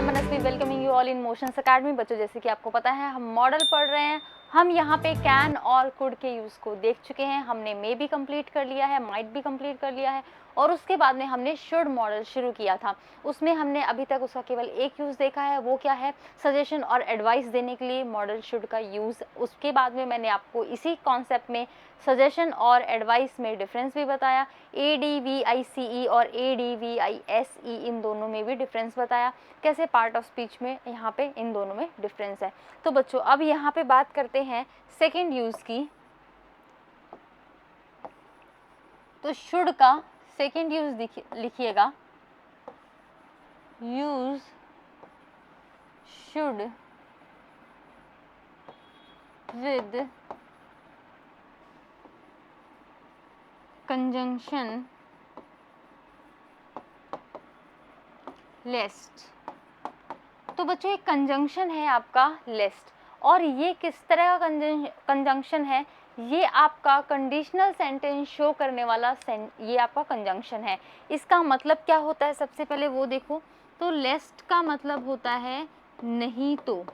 Manasvi, welcoming you all in motions academy. बच्चों, जैसे कि आपको पता है हम मॉडल पढ़ रहे हैं। हम यहाँ पे कैन और कुड के यूज़ को देख चुके हैं। हमने मे भी कंप्लीट कर लिया है, माइट भी कंप्लीट कर लिया है, और उसके बाद में हमने शुड मॉडल शुरू किया था। उसमें हमने अभी तक उसका केवल एक यूज़ देखा है, वो क्या है, सजेशन और एडवाइस देने के लिए मॉडल शुड का यूज़। उसके बाद में मैंने आपको इसी कॉन्सेप्ट में सजेशन और एडवाइस में डिफरेंस भी बताया। ADVICE और ADVISE इन दोनों में भी डिफरेंस बताया, कैसे पार्ट ऑफ स्पीच में यहाँ पे इन दोनों में डिफरेंस है। तो बच्चों, अब यहाँ पे बात करते हैं सेकंड यूज़ की। तो शुड का सेकंड यूज़ लिखिएगा, यूज़ शुड विद कंजंक्शन लेस्ट। तो बच्चों, एक कंजंक्शन है आपका लेस्ट, और ये किस तरह का कंजंक्शन है, ये आपका कंडीशनल सेंटेंस शो करने वाला ये आपका कंजंक्शन है। इसका मतलब क्या होता है, सबसे पहले वो देखो। तो लेस्ट का मतलब होता है नहीं तो,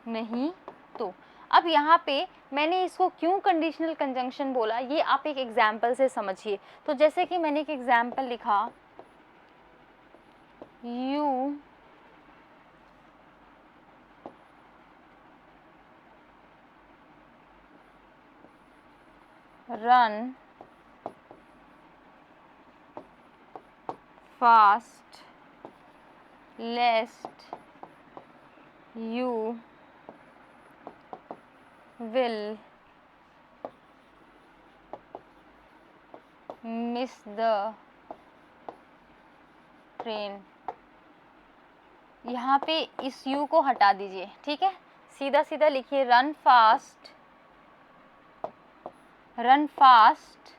नहीं तो। अब यहाँ पे मैंने इसको क्यों कंडीशनल कंजंक्शन बोला, ये आप एक एग्जाम्पल से समझिए। तो जैसे कि मैंने एक एग्जाम्पल लिखा, you run fast lest you will miss the train। यहाँ पे इस u को हटा दीजिए, ठीक है, सीधा सीधा लिखिए run fast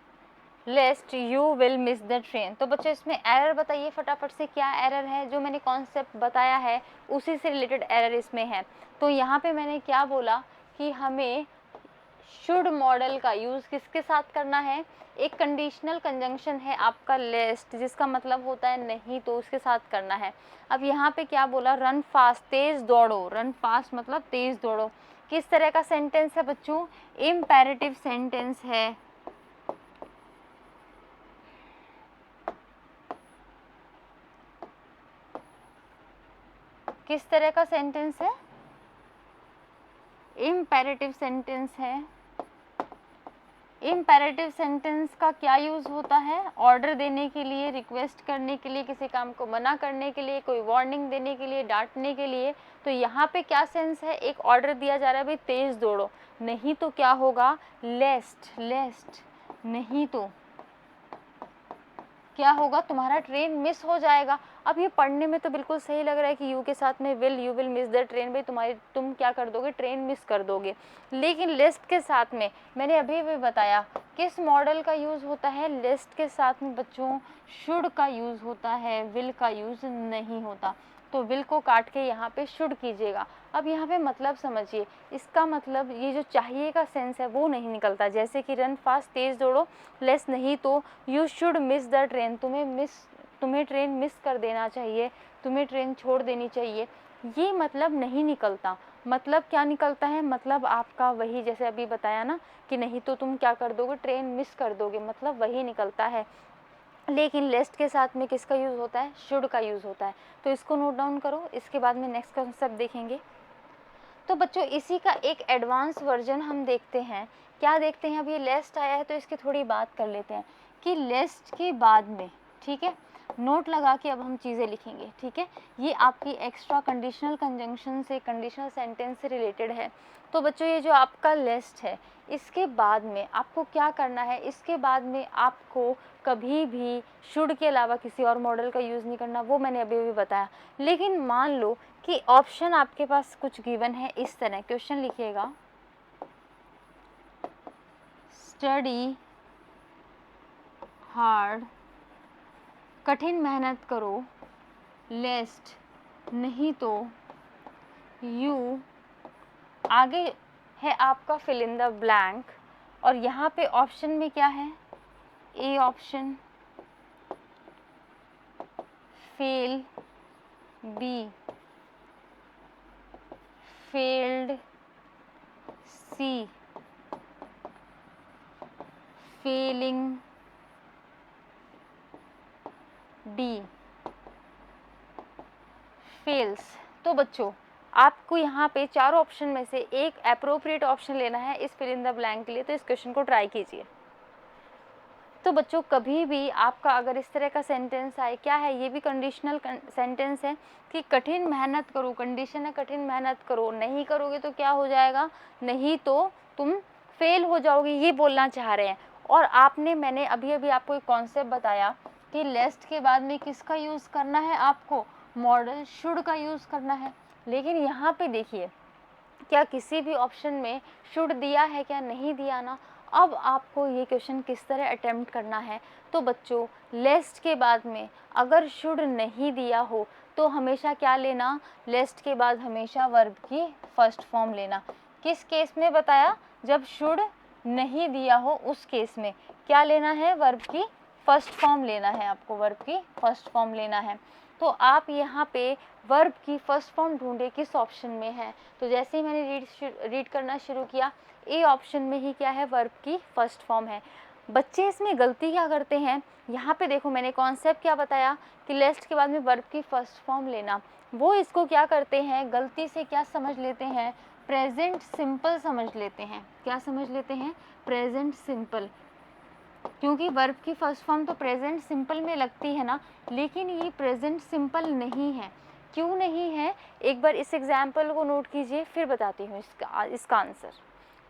लेस्ट you will miss the train. तो बच्चों, इसमें एरर बताइए फटाफट से, क्या एरर है। जो मैंने कॉन्सेप्ट बताया है उसी से रिलेटेड एरर इसमें है। तो यहाँ पे मैंने क्या बोला कि हमें शुड मॉडल का यूज़ किसके साथ करना है, एक कंडीशनल कंजंक्शन है आपका लेस्ट, जिसका मतलब होता है नहीं तो, उसके साथ करना है। अब यहाँ पे क्या बोला, रन फास्ट, तेज दौड़ो। रन फास्ट मतलब तेज दौड़ो। किस तरह का सेंटेंस है बच्चों, इम्पेरेटिव सेंटेंस है। किस तरह का सेंटेंस है, इम्पेरेटिव सेंटेंस है। इम्पेरेटिव सेंटेंस का क्या यूज़ होता है, ऑर्डर देने के लिए, रिक्वेस्ट करने के लिए, किसी काम को मना करने के लिए, कोई वार्निंग देने के लिए, डांटने के लिए। तो यहाँ पे क्या सेंस है, एक ऑर्डर दिया जा रहा है, भाई तेज दौड़ो, नहीं तो क्या होगा, लेस्ट नहीं तो क्या होगा, तुम्हारा ट्रेन मिस हो जाएगा। अब ये पढ़ने में तो बिल्कुल सही लग रहा है कि यू के साथ में you will miss the train, भाई तुम क्या कर दोगे, ट्रेन मिस कर दोगे। लेकिन लिस्ट के साथ में मैंने अभी भी बताया किस मॉडल का यूज़ होता है, लिस्ट के साथ में बच्चों शुड का यूज़ होता है, विल का यूज़ नहीं होता। तो विल को काट के यहाँ पे शुड कीजिएगा। अब यहाँ पे मतलब समझिए, इसका मतलब ये जो चाहिए का सेंस है वो नहीं निकलता। जैसे कि रन फास्ट, तेज़ दौड़ो, लेस नहीं तो you should miss the train, तुम्हें ट्रेन मिस कर देना चाहिए, तुम्हें ट्रेन छोड़ देनी चाहिए, ये मतलब नहीं निकलता। मतलब क्या निकलता है, मतलब आपका वही, जैसे अभी बताया ना कि नहीं तो तुम क्या कर दोगे, ट्रेन मिस कर दोगे, मतलब वही निकलता है। लेकिन लेस्ट के साथ में किसका यूज़ होता है, शुड का यूज़ होता है। तो इसको नोट डाउन करो, इसके बाद में नेक्स्ट कॉन्सेप्ट देखेंगे। तो बच्चों, इसी का एक एडवांस वर्जन हम देखते हैं। क्या देखते हैं, अब ये लेस्ट आया है तो इसकी थोड़ी बात कर लेते हैं कि लेस्ट के बाद में, ठीक है, नोट लगा के अब हम चीज़ें लिखेंगे, ठीक है। ये आपकी एक्स्ट्रा कंडीशनल कंजंक्शन से, कंडीशनल सेंटेंस से रिलेटेड है। तो बच्चों, ये जो आपका लेस्ट है, इसके बाद में आपको क्या करना है, इसके बाद में आपको कभी भी शुड के अलावा किसी और मॉडल का यूज़ नहीं करना, वो मैंने अभी भी बताया। लेकिन मान लो कि ऑप्शन आपके पास कुछ गिवन है, इस तरह क्वेश्चन लिखिएगा, स्टडी हार्ड, कठिन मेहनत करो, लेस्ट नहीं तो यू, आगे है आपका फिल इन द ब्लैंक, और यहाँ पे ऑप्शन में क्या है, A option, fail B failed, C failing, D fails. तो बच्चों आपको यहाँ पे चारों ऑप्शन में से एक अप्रोप्रिएट ऑप्शन लेना है इस फिल इन द ब्लैंक के लिए। तो इस क्वेश्चन को ट्राई कीजिए। तो बच्चों कभी भी आपका अगर इस तरह का सेंटेंस आए, क्या है ये भी कंडीशनल सेंटेंस है कि कठिन मेहनत करो, कंडीशन है कठिन मेहनत करो, नहीं करोगे तो क्या हो जाएगा, नहीं तो तुम फेल हो जाओगे, ये बोलना चाह रहे हैं। और मैंने अभी अभी आपको एक कॉन्सेप्ट बताया कि लेस्ट के बाद में किसका यूज़ करना है, आपको मॉडल शुड का यूज़ करना है। लेकिन यहाँ पे देखिए क्या किसी भी ऑप्शन में शुड दिया है, क्या नहीं दिया ना। अब आपको ये क्वेश्चन किस तरह अटेम्प्ट करना है। तो बच्चों लेस्ट के बाद में अगर शुड नहीं दिया हो तो हमेशा क्या लेना, लेस्ट के बाद हमेशा वर्ब की फर्स्ट फॉर्म लेना। किस केस में बताया, जब शुड नहीं दिया हो उस केस में क्या लेना है, वर्ब की फर्स्ट फॉर्म लेना है, आपको वर्ब की फर्स्ट फॉर्म लेना है। तो आप यहाँ पे वर्ब की फर्स्ट फॉर्म ढूंढे किस ऑप्शन में है। तो जैसे ही मैंने रीड करना शुरू किया, ए ऑप्शन में ही क्या है, वर्ब की फर्स्ट फॉर्म है। बच्चे इसमें गलती क्या करते हैं, यहाँ पे देखो मैंने कॉन्सेप्ट क्या बताया कि लेस्ट के बाद में वर्ब की फर्स्ट फॉर्म लेना। वो इसको क्या करते हैं, गलती से क्या समझ लेते हैं, प्रेजेंट सिंपल समझ लेते हैं। क्या समझ लेते हैं, प्रेजेंट सिंपल, क्योंकि वर्ब की फर्स्ट फॉर्म तो प्रेजेंट सिंपल में लगती है ना। लेकिन ये प्रेजेंट सिंपल नहीं है। क्यों नहीं है, एक बार इस एग्जाम्पल को नोट कीजिए, फिर बताती हूँ इसका आंसर।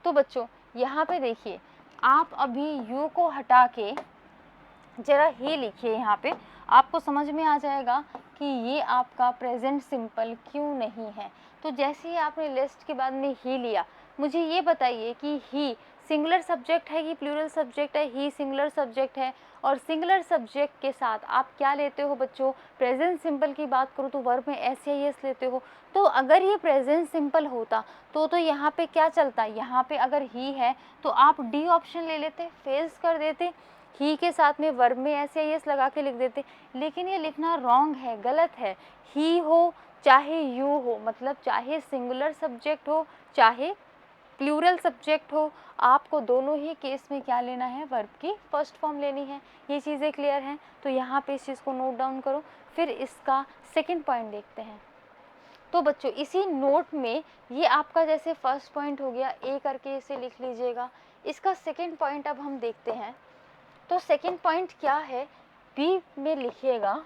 तो बच्चों यहाँ पे देखिए, आप अभी यू को हटा के जरा ही लिखिए, यहाँ पे आपको समझ में आ जाएगा कि ये आपका प्रेजेंट सिंपल क्यों नहीं है। तो जैसे ही आपने लिस्ट के बाद में ही लिया, मुझे ये बताइए कि ही सिंगुलर सब्जेक्ट है कि प्लूरल सब्जेक्ट है। ही सिंगुलर सब्जेक्ट है और सिंगुलर सब्जेक्ट के साथ आप क्या लेते हो बच्चों, प्रेजेंट सिंपल की बात करूँ तो वर्ब में एस या एस लेते हो। तो अगर ये प्रेजेंट सिंपल होता तो यहाँ पे क्या चलता, यहाँ पे अगर ही है तो आप डी ऑप्शन ले लेते, फेल्स कर देते, ही के साथ में वर्ब में एस या एस लगा के लिख देते। लेकिन ये लिखना रॉन्ग है, गलत है। ही हो चाहे यू हो, मतलब चाहे सिंगुलर सब्जेक्ट हो चाहे प्लूरल सब्जेक्ट हो, आपको दोनों ही केस में क्या लेना है, वर्ब की फर्स्ट फॉर्म लेनी है। ये चीज़ें क्लियर हैं। तो यहाँ पे इस चीज़ को नोट डाउन करो। फिर इसका सेकंड पॉइंट देखते हैं। तो बच्चों इसी नोट में ये आपका जैसे फर्स्ट पॉइंट हो गया, ए करके इसे लिख लीजिएगा। इसका सेकंड पॉइंट अब हम देखते हैं। तो सेकंड पॉइंट क्या है, बी में लिखिएगा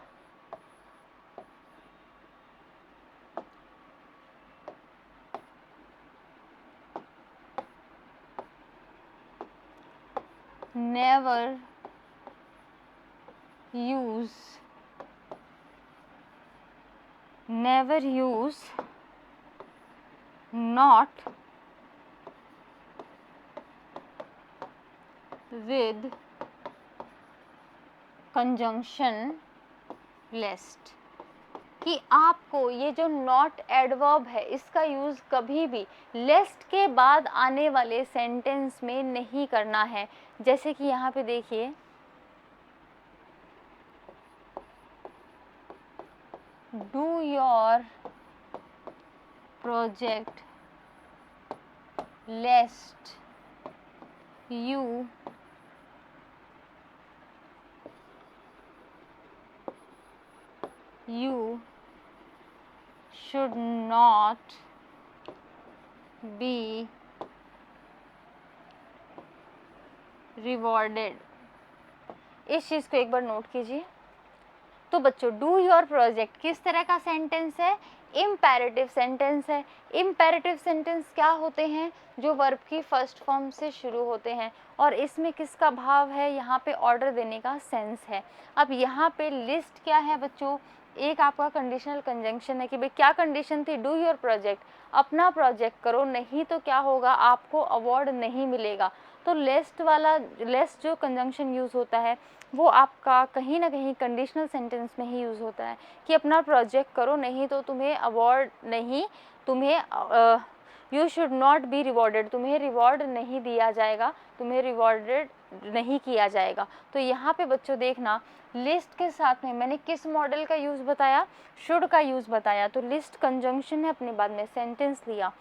never use not with conjunction list, कि आपको ये जो नॉट एडवर्ब है इसका यूज़ कभी भी लिस्ट के बाद आने वाले सेंटेंस में नहीं करना है। जैसे कि यहाँ पे देखिए, do your project लेस्ट you should not be rewarded। इस चीज़ को एक बार नोट कीजिए। तो बच्चों डू योर प्रोजेक्ट किस तरह का सेंटेंस है, इम्पेरेटिव सेंटेंस है। इम्पेरेटिव सेंटेंस क्या होते हैं, जो वर्ब की फर्स्ट फॉर्म से शुरू होते हैं और इसमें किसका भाव है, यहाँ पे ऑर्डर देने का सेंस है। अब यहाँ पे लिस्ट क्या है बच्चों, एक आपका कंडीशनल कंजंक्शन है कि भाई क्या कंडीशन थी, डू योर प्रोजेक्ट, अपना प्रोजेक्ट करो, नहीं तो क्या होगा, आपको अवार्ड नहीं मिलेगा। तो लेस्ट जो कंजंक्शन यूज़ होता है वो आपका कहीं ना कहीं कंडीशनल सेंटेंस में ही यूज़ होता है कि अपना प्रोजेक्ट करो, नहीं तो तुम्हें अवार्ड नहीं, तुम्हें you should not be rewarded, तुम्हें रिवॉर्ड नहीं दिया जाएगा, तुम्हें रिवॉर्डेड नहीं किया जाएगा। तो यहाँ पे बच्चों देखना, लिस्ट के साथ में मैंने किस मॉडल का यूज़ बताया, शुड का यूज़ बताया। तो लिस्ट कंजंक्शन है, अपने बाद में सेंटेंस लिया,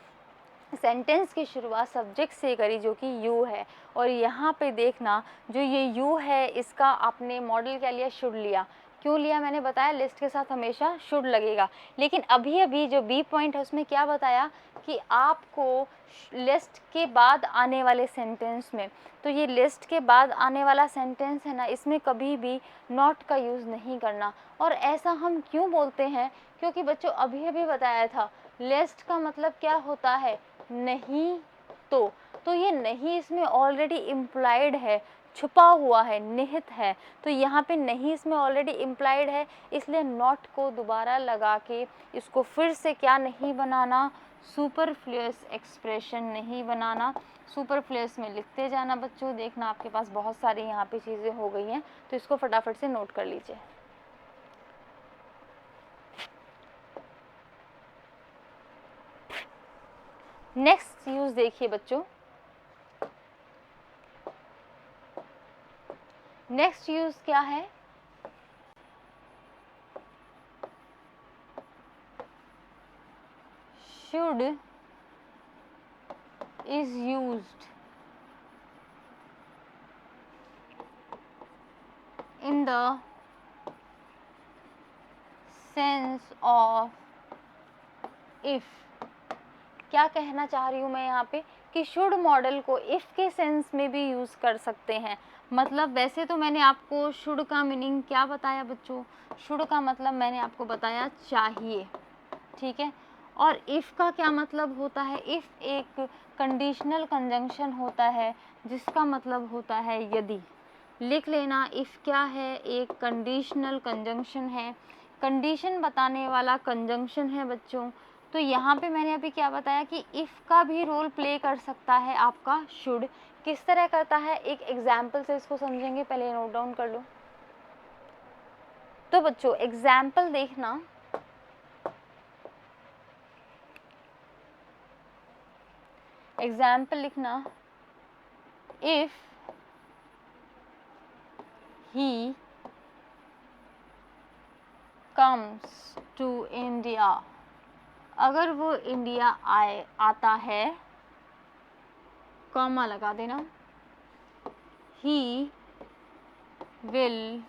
सेंटेंस की शुरुआत सब्जेक्ट से करी जो कि यू है, और यहाँ पे देखना जो ये यू है इसका आपने मॉडल क्या लिया, शुड लिया। क्यों लिया मैंने बताया, लिस्ट के साथ हमेशा शुड लगेगा। लेकिन अभी अभी जो बी पॉइंट है उसमें क्या बताया कि आपको लिस्ट के बाद आने वाले सेंटेंस में, तो ये लिस्ट के बाद आने वाला सेंटेंस है ना, इसमें कभी भी नॉट का यूज़ नहीं करना। और ऐसा हम क्यों बोलते हैं, क्योंकि बच्चों अभी अभी बताया था लिस्ट का मतलब क्या होता है, नहीं तो ये नहीं इसमें ऑलरेडी इम्प्लाइड है, छुपा हुआ है, निहित है। तो यहाँ पे नहीं इसमें ऑलरेडी इम्प्लाइड है, इसलिए नॉट को दोबारा लगा के इसको फिर से क्या नहीं बनाना, सुपरफ्लुअस एक्सप्रेशन नहीं बनाना। सुपरफ्लुअस में लिखते जाना बच्चों, देखना आपके पास बहुत सारी यहाँ पे चीज़ें हो गई हैं, तो इसको फटाफट से नोट कर लीजिए। नेक्स्ट यूज देखिए बच्चों, नेक्स्ट यूज क्या है, should is used in the sense of if. क्या कहना चाह रही हूँ मैं यहाँ पे कि शुड मॉडल को इफ के सेंस में भी यूज़ कर सकते हैं। मतलब वैसे तो मैंने आपको शुड का मीनिंग क्या बताया बच्चों, शुड का मतलब मैंने आपको बताया चाहिए, ठीक है। और इफ़ का क्या मतलब होता है, इफ़ एक कंडीशनल कंजंक्शन होता है जिसका मतलब होता है यदि। लिख लेना, इफ़ क्या है, एक कंडीशनल कंजंक्शन है, कंडीशन बताने वाला कंजंक्शन है बच्चों। तो यहाँ पे मैंने अभी क्या बताया कि इफ़ का भी रोल प्ले कर सकता है आपका शुड। किस तरह करता है, एक एग्जाम्पल से इसको समझेंगे, पहले नोट डाउन कर लो। तो बच्चों एग्जाम्पल देखना, एग्जाम्पल लिखना, if he comes to India, अगर वो इंडिया आता है, कॉमा लगा देना, ही विल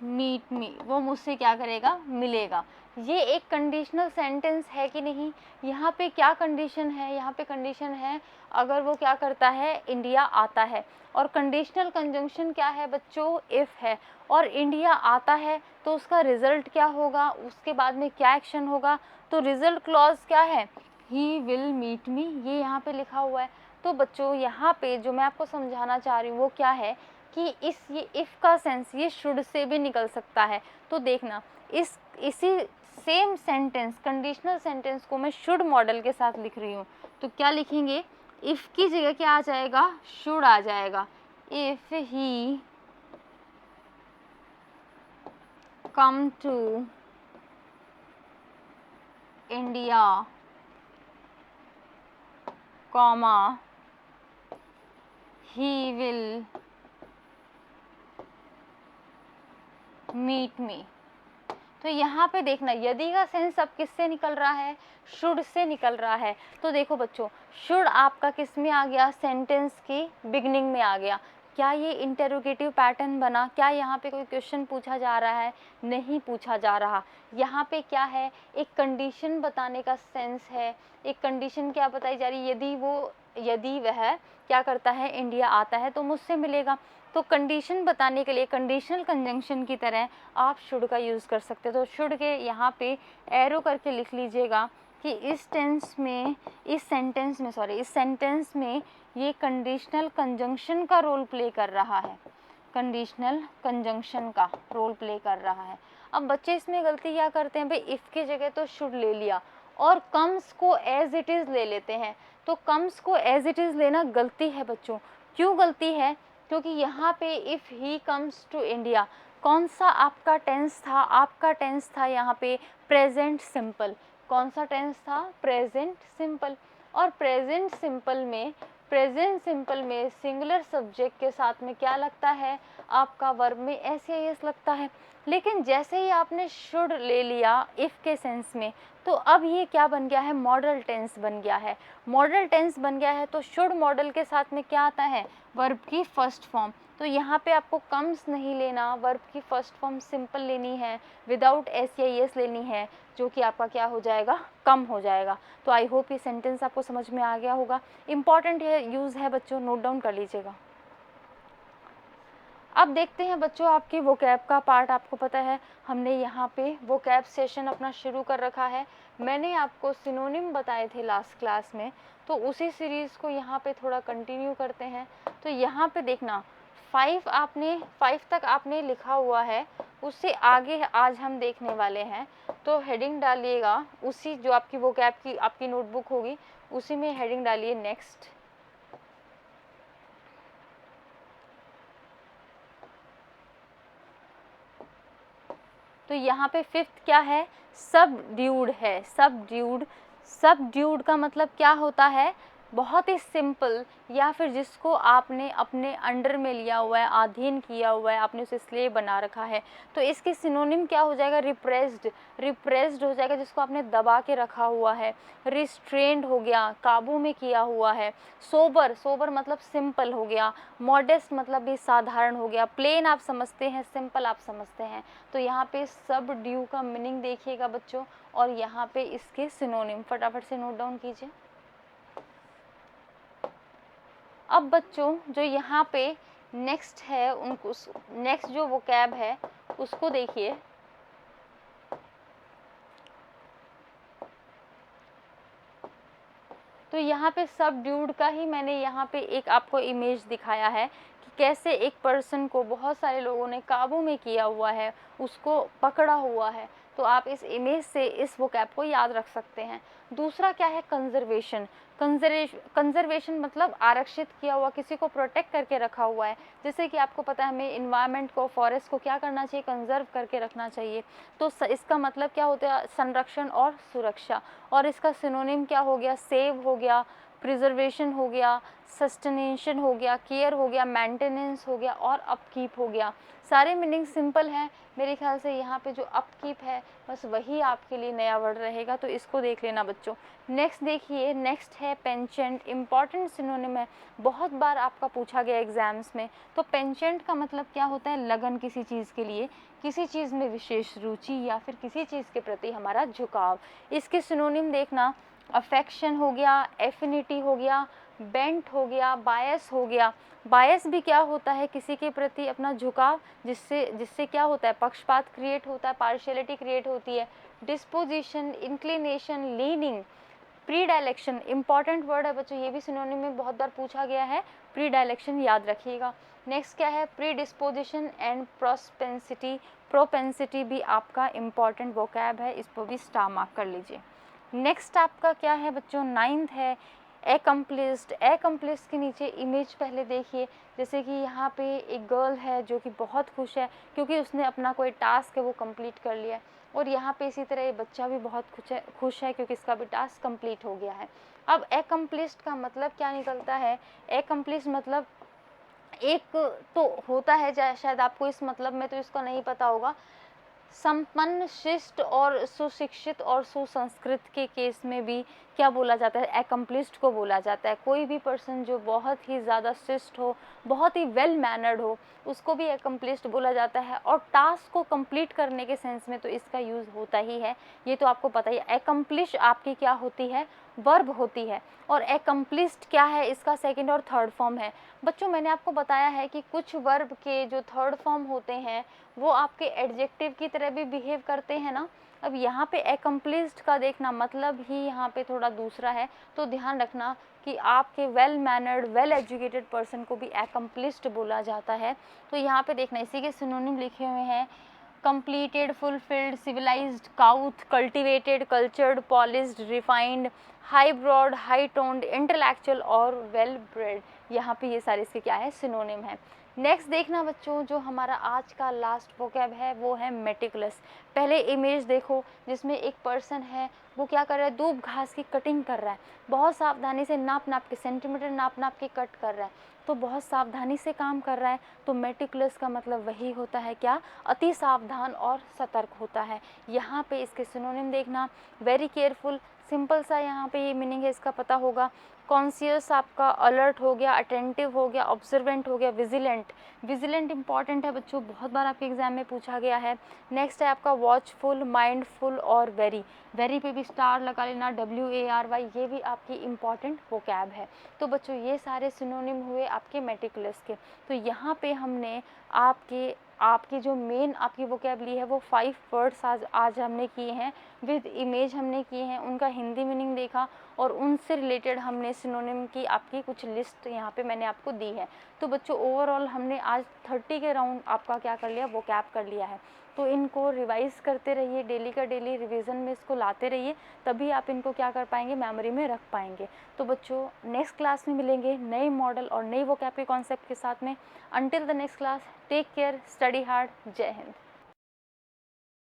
मीट मी, वो मुझसे क्या करेगा, मिलेगा। ये एक कंडीशनल सेंटेंस है कि नहीं, यहाँ पे क्या कंडीशन है, यहाँ पे कंडीशन है अगर वो क्या करता है, इंडिया आता है। और कंडीशनल कंजंक्शन क्या है बच्चों, इफ़ है, और इंडिया आता है तो उसका रिजल्ट क्या होगा, उसके बाद में क्या एक्शन होगा। तो रिजल्ट क्लॉज क्या है, ही विल मीट मी, ये यहाँ पे लिखा हुआ है। तो बच्चों यहाँ पे जो मैं आपको समझाना चाह रही हूँ वो क्या है कि ये इफ़ का सेंस ये शुड से भी निकल सकता है। तो देखना, इसी सेम सेंटेंस, कंडीशनल सेंटेंस को मैं शुड मॉडल के साथ लिख रही हूँ, तो क्या लिखेंगे, इफ़ की जगह क्या आ जाएगा, शुड आ जाएगा। If he come to India, comma he will meet me. तो यहाँ पे देखना, यदि का सेंस अब किससे निकल रहा है, शुड से निकल रहा है। तो देखो बच्चों, शुड आपका किस में आ गया, सेंटेंस की बिगनिंग में आ गया। क्या ये इंटेरोगेटिव पैटर्न बना, क्या यहाँ पे कोई क्वेश्चन पूछा जा रहा है, नहीं पूछा जा रहा। यहाँ पे क्या है, एक कंडीशन बताने का सेंस है, एक कंडीशन क्या बताई जा रही है, यदि वह क्या करता है, इंडिया आता है तो मुझसे मिलेगा। तो कंडीशन बताने के लिए कंडीशनल कंजंक्शन की तरह आप शुड का यूज़ कर सकते हो। तो शुड के यहाँ पे एरो करके लिख लीजिएगा कि इस सेंटेंस में ये कंडीशनल कंजंक्शन का रोल प्ले कर रहा है, कंडीशनल कंजंक्शन का रोल प्ले कर रहा है। अब बच्चे इसमें गलती क्या करते हैं भाई, इफ़ की जगह तो शुड ले लिया और कम्स को एज इट इज़ ले लेते हैं। तो कम्स को एज इट इज़ लेना गलती है बच्चों। क्यों गलती है, क्योंकि यहाँ पे if he comes to India, कौन सा आपका टेंस था, आपका टेंस था यहाँ पे प्रेजेंट सिंपल। कौन सा टेंस था? Present simple. और प्रेजेंट सिंपल में सिंगुलर सब्जेक्ट के साथ में क्या लगता है? आपका वर्ब में एस या एस लगता है। लेकिन जैसे ही आपने शुड ले लिया इफ़ के सेंस में, तो अब ये क्या बन गया है? मॉडल टेंस बन गया है। मॉडल टेंस बन गया है तो शुड मॉडल के साथ में क्या आता है? वर्ब की फर्स्ट फॉर्म। तो यहाँ पे आपको कम्स नहीं लेना, वर्ब की फर्स्ट फॉर्म सिंपल लेनी है, विदाउट एस या एस लेनी है, जो कि आपका क्या हो जाएगा? कम हो जाएगा। तो आई होप ये सेंटेंस आपको समझ में आ गया होगा। इंपॉर्टेंट है, यूज़ है बच्चों, नोट डाउन कर लीजिएगा। अब देखते हैं बच्चों आपके वोकैब का पार्ट। आपको पता है हमने यहाँ पे वोकैब सेशन अपना शुरू कर रखा है। मैंने आपको सिनोनिम बताए थे लास्ट क्लास में, तो उसी सीरीज़ को यहाँ पे थोड़ा कंटिन्यू करते हैं। तो यहाँ पे देखना 5 तक आपने लिखा हुआ है, उससे आगे आज हम देखने वाले हैं। तो हेडिंग डालिएगा उसी जो आपकी वोकैब की आपकी नोटबुक होगी, उसी में हेडिंग डालिए नेक्स्ट। तो यहाँ पे 5th क्या है? सबड्यूड है। सबड्यूड का मतलब क्या होता है? बहुत ही सिंपल, या फिर जिसको आपने अपने अंडर में लिया हुआ है, अधीन किया हुआ है, आपने उसे स्लेव बना रखा है। तो इसके सिनोनिम क्या हो जाएगा? रिप्रेस्ड हो जाएगा, जिसको आपने दबा के रखा हुआ है। रिस्ट्रेंड हो गया, काबू में किया हुआ है। सोबर मतलब सिंपल हो गया। मॉडेस्ट मतलब भी साधारण हो गया। प्लेन आप समझते हैं, सिंपल आप समझते हैं। तो यहाँ पे सबड्यू का मीनिंग देखिएगा बच्चों, और यहाँ पे इसके सिनोनिम फटाफट से नोट डाउन कीजिए। अब बच्चों जो यहाँ पे नेक्स्ट है, उनको नेक्स्ट जो वोकैब है उसको देखिए। तो यहाँ पे सबड्यूड का ही मैंने यहाँ पे एक आपको इमेज दिखाया है कि कैसे एक पर्सन को बहुत सारे लोगों ने काबू में किया हुआ है, उसको पकड़ा हुआ है। तो आप इस इमेज से इस वोकैब को याद रख सकते हैं। दूसरा क्या है? कंजर्वेशन मतलब आरक्षित किया हुआ, किसी को प्रोटेक्ट करके रखा हुआ है। जैसे कि आपको पता है हमें इन्वायरमेंट को, फॉरेस्ट को क्या करना चाहिए? कंजर्व करके रखना चाहिए। तो इसका मतलब क्या होता है? संरक्षण और सुरक्षा। और इसका सिनोनिम क्या हो गया? सेव हो गया, प्रिजर्वेशन हो गया, सस्टेनेशन हो गया, केयर हो गया, मेंटेनेंस हो गया और अपकीप हो गया। सारे मीनिंग सिंपल हैं। मेरे ख्याल से यहाँ पे जो अपकीप है बस वही आपके लिए नया वर्ड रहेगा, तो इसको देख लेना बच्चों। नेक्स्ट देखिए, नेक्स्ट है पेंचेंट। इंपॉर्टेंट सिनोनिम है, बहुत बार आपका पूछा गया एग्जाम्स में। तो पेंचेंट का मतलब क्या होता है? लगन किसी चीज़ के लिए, किसी चीज़ में विशेष रुचि या फिर किसी चीज़ के प्रति हमारा झुकाव। इसके सिनोनिम देखना, अफेक्शन हो गया, एफिनिटी हो गया, बेंट हो गया, बायस हो गया। बायस भी क्या होता है? किसी के प्रति अपना झुकाव, जिससे क्या होता है? पक्षपात क्रिएट होता है, पार्शियलिटी क्रिएट होती है। Disposition, inclination, leaning. Predilection important word है बच्चों, ये भी सिनोनिम में बहुत बार पूछा गया है। प्रीडायलेक्शन याद रखिएगा। नेक्स्ट क्या है? प्रीडिस्पोजिशन एंड प्रोपेंसिटी भी आपका इंपॉर्टेंट वोकैब है, इस पर भी स्टार मार्क कर लीजिए। नेक्स्ट आपका क्या है बच्चों? 9th है एकम्प्लिस्ड। एकम्प्लिस्ड के नीचे इमेज पहले देखिए। जैसे कि यहाँ पे एक गर्ल है जो कि बहुत खुश है क्योंकि उसने अपना कोई टास्क है वो कंप्लीट कर लिया है। और यहाँ पे इसी तरह ये बच्चा भी बहुत खुश है क्योंकि इसका भी टास्क कंप्लीट हो गया है। अब एकम्प्लिस्ड का मतलब क्या निकलता है? एकम्प्लिस्ड मतलब एक तो होता है, शायद आपको इस मतलब में तो इसका नहीं पता होगा। संपन्न, शिष्ट और सुशिक्षित और सुसंस्कृत के केस में भी क्या बोला जाता है? एकम्प्लिस्ड को बोला जाता है। कोई भी पर्सन जो बहुत ही ज़्यादा शिष्ट हो, बहुत ही वेल मैनर्ड हो, उसको भी एकम्प्लिस्ड बोला जाता है। और टास्क को कंप्लीट करने के सेंस में तो इसका यूज़ होता ही है, ये तो आपको पता ही है। एकम्प्लिश आपकी क्या होती है? वर्ब होती है। और एकम्प्लिस्ड क्या है? इसका सेकंड और थर्ड फॉर्म है। बच्चों मैंने आपको बताया है कि कुछ वर्ब के जो थर्ड फॉर्म होते हैं वो आपके एडजेक्टिव की तरह भी बिहेव करते हैं ना। अब यहाँ पे एकम्प्लिस्ड का देखना मतलब ही यहाँ पे थोड़ा दूसरा है, तो ध्यान रखना कि आपके well mannered, well educated person को भी एकम्प्लिस्ड बोला जाता है। तो यहाँ पे देखना, इसी के सिनोनिम लिखे हुए हैं। completed, fulfilled, civilized, couth, cultivated, cultured, polished, refined, high broad, high toned, intellectual और well bred। यहाँ पे ये सारे इसके क्या है? सिनोनिम है। नेक्स्ट देखना बच्चों, जो हमारा आज का लास्ट वोकैब है वो है मेटिकुलस। पहले इमेज देखो जिसमें एक पर्सन है, वो क्या कर रहा है, दूब घास की कटिंग कर रहा है, बहुत सावधानी से नाप नाप के, सेंटीमीटर नाप नाप के कट कर रहा है, तो बहुत सावधानी से काम कर रहा है। तो मेटिकुलस का मतलब वही होता है क्या, अति सावधान और सतर्क होता है। यहाँ पे इसके सिनोनिम देखना, वेरी केयरफुल, सिंपल सा यहाँ पे ये मीनिंग है इसका पता होगा। कॉन्शियस आपका अलर्ट हो गया, अटेंटिव हो गया, ऑब्जर्वेंट हो गया, विजिलेंट। विजिलेंट इंपॉर्टेंट है बच्चों, बहुत बार आपके एग्जाम में पूछा गया है। नेक्स्ट है आपका वॉचफुल, माइंडफुल और वेरी। वेरी पे भी स्टार लगा लेना, WARY, ये भी आपकी इंपॉर्टेंट वोकैब है। तो बच्चों ये सारे सिनोनिम हुए आपके मेटिकुलस के। तो यहाँ पे हमने आपकी जो मेन आपकी वोकैबुलरी है वो 5 वर्ड्स आज हमने किए हैं, विद इमेज हमने किए हैं, उनका हिंदी मीनिंग देखा और उनसे रिलेटेड हमने सिनोनिम की आपकी कुछ लिस्ट यहाँ पे मैंने आपको दी है। तो बच्चों ओवरऑल हमने आज 30 के राउंड आपका क्या कर लिया, वोकैब कर लिया है। तो इनको रिवाइज़ करते रहिए, डेली का डेली रिवीजन में इसको लाते रहिए, तभी आप इनको क्या कर पाएंगे, मेमोरी में रख पाएंगे। तो बच्चों नेक्स्ट क्लास में मिलेंगे नए मॉडल और नई वोकैब के कॉन्सेप्ट के साथ में। Until the next class, take care, study hard, जय हिंद।